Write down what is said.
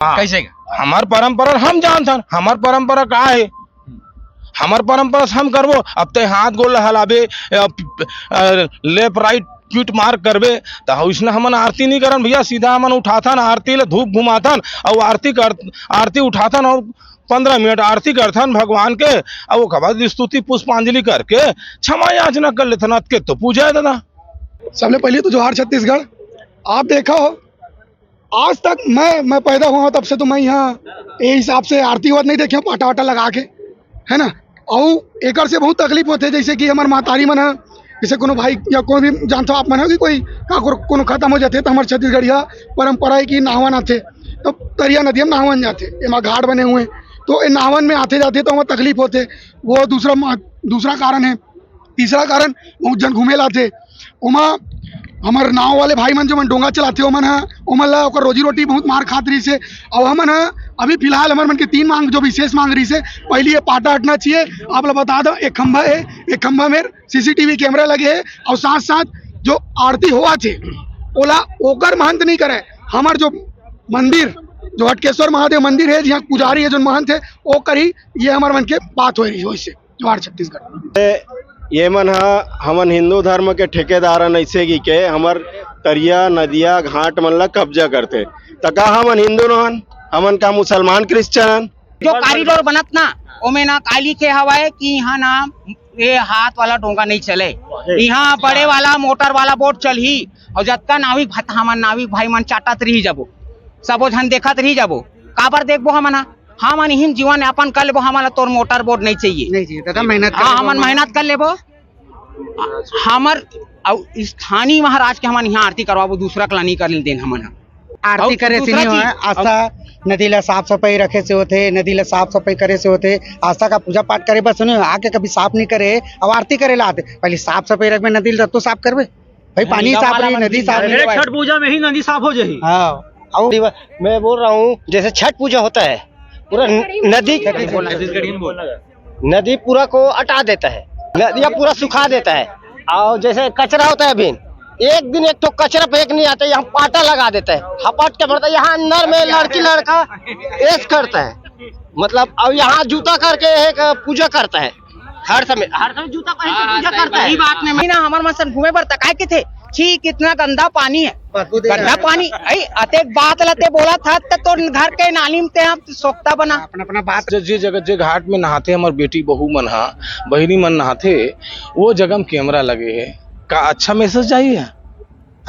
कैसे हमार परंपरा हम जानथन, हमार परंपरा का है, हमार परंपरा से हम करबो। अब ते हाथ गोल हलाबे, लेफ्ट राइट पीट मार करबे तो उसने हमन आरती नहीं करन भैया। सीधा हमन उठाथन, आरती ले धूप घुमाथन और आरती उठाथन और 15 मिनट आरती करथन भगवान के, और वो खबर स्तुति पुष्पांजलि करके क्षमा याचना कर लेथन के तो पूजा है दादा। सबसे पहले तो जोहार छत्तीसगढ़। आप देखा हो आज तक मैं पैदा हुआ तब से तो मैं यहाँ ये हिसाब से आरती वाद नहीं देखे हूँ, पाटा वाटा लगा के, है ना। और एक से बहुत तकलीफ होते है, जैसे कि हमारे मातारी मन है, जैसे कोनो भाई या कोई भी जानते हो आप मन हो कि कोई कोनो खत्म हो जाते तो हमारे छत्तीसगढ़िया परंपरा है कि नहावन आते तो तरिया नदिया में नहावन जाते, एमा घाट बने हुए तो नहावन में आते जाते तो वहाँ तकलीफ होते, वो दूसरा कारण है। तीसरा कारण बहुत जन घूमे लाते उमा हमारे नाव वाले भाई मन जो मन डोंगा चलाते ओमन है ओमन ला ओकर रोजी रोटी बहुत मार खात रही से। और हमन है अभी फिलहाल हमारे मन के 3 मांग जो विशेष मांग रही से, पहली ये पाटा हटना चाहिए। आप लोग बता दो एक खंभा है, एक खंभा में सीसीटीवी कैमरा लगे है और साथ साथ जो आरती हुआ थे ओला ओकर महंत नहीं करे। हमार जो मंदिर जो हटकेश्वर महादेव मंदिर है जहाँ पुजारी है जो महंत है वो करी, ये हमारे मन के बात हो रही है। इससे जोहार छत्तीसगढ़। ये मन हमन हिंदू धर्म के ठेकेदार ऐसे की के हमर तरिया नदिया घाट मन ला कब्जा करते, तो का हमन हिंदू नहन, हमन का मुसलमान क्रिश्चियन। जो कॉरिडोर बनत ना ओमे ना का लिखे हवाए कि यहाँ ना ये हाथ वाला डोंगा नहीं चले, यहाँ बड़े वाला मोटर वाला बोट चलही और जतका नाविक हमन नाविक भाई मन चाटत रही जाबो, सबो झन देखत रही जाबो। काबर देखबो हमन हमन हिम जीवन यापन कर लेबो, हमारा तोर मोटर बोट नहीं चाहिए दादा मेहनत हाँ हमन मेहनत कर लेबो। हमर स्थानीय महाराज के हमन यहाँ आरती करवाबो, दूसरा कला नहीं कर देन हमन आरती करे से नहीं होय। आस्था नदी ला साफ सफाई रखे से होते, नदी ला साफ सफाई करे से होते। आस्था का पूजा पाठ करे बस नहीं आके कभी साफ नहीं करे और आरती करे ला आते। पहले साफ सफाई रखबे, नदी ला तो साफ करबे भाई, पानी साफ रही नदी साफ नहीं। छठ पूजा में ही नदी साफ हो जाही। हाँ और मैं बोल रहा हूँ जैसे छठ पूजा होता है पूरा नदी पूरा को हटा देता है, नदियाँ पूरा सुखा देता है। और जैसे कचरा होता है अभी एक दिन एक तो कचरा फेंक नहीं आता, यहाँ पाटा लगा देता है, हपट के भरता है। यहाँ अंदर में लड़की लड़का ऐश करता है, मतलब अब यहाँ जूता करके एक पूजा करता है। हर समय जूता पहन के पूजा करता है। बात में ना हमारे मन घूमे पर तकाय के थे छी कितना गंदा पानी है, गंदा पानी अतेक बात लते बोला था तो घर के नाली में हम सोखता बना अपना बात। जे जगह जे घाट में नहाते हमार बेटी बहू मन बहिनी मन नहाते वो जगह में कैमरा लगे है का अच्छा मैसेज चाहिए।